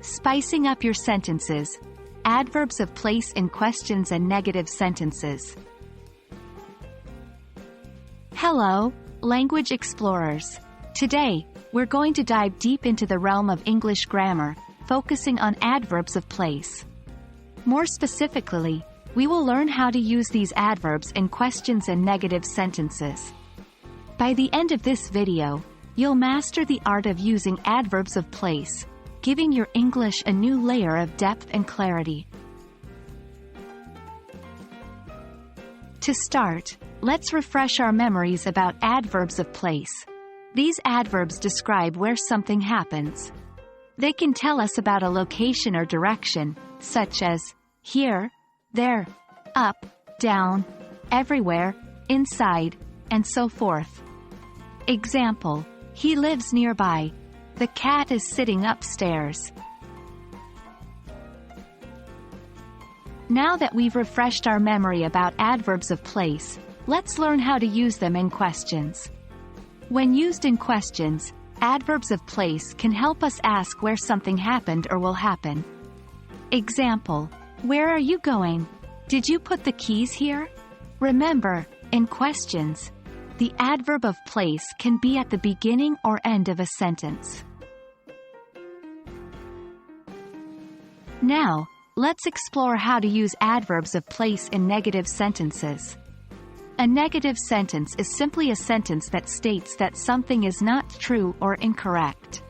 Spicing up your sentences. Adverbs of place in questions and negative sentences. Hello, language explorers. Today, we're going to dive deep into the realm of English grammar, focusing on adverbs of place. More specifically, we will learn how to use these adverbs in questions and negative sentences. By the end of this video, you'll master the art of using adverbs of place, giving your English a new layer of depth and clarity. To start, let's refresh our memories about adverbs of place. These adverbs describe where something happens. They can tell us about a location or direction, such as here, there, up, down, everywhere, inside, and so forth. Example: he lives nearby. The cat is sitting upstairs. Now that we've refreshed our memory about adverbs of place, let's learn how to use them in questions. When used in questions, adverbs of place can help us ask where something happened or will happen. Example: where are you going? Did you put the keys here? Remember, in questions, the adverb of place can be at the beginning or end of a sentence. Now, let's explore how to use adverbs of place in negative sentences. A negative sentence is simply a sentence that states that something is not true or incorrect.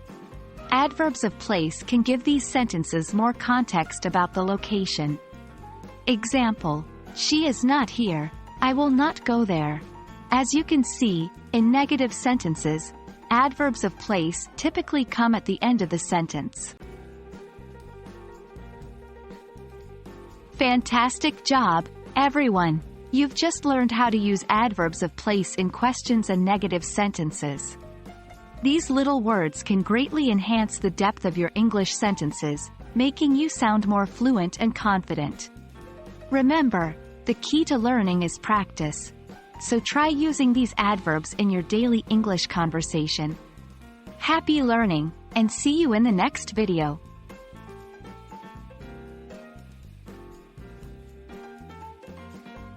Adverbs of place can give these sentences more context about the location. Example: she is not here. I will not go there. As you can see, in negative sentences, adverbs of place typically come at the end of the sentence. Fantastic job, everyone! You've just learned how to use adverbs of place in questions and negative sentences. These little words can greatly enhance the depth of your English sentences, making you sound more fluent and confident. Remember, the key to learning is practice. So try using these adverbs in your daily English conversation. Happy learning, and see you in the next video.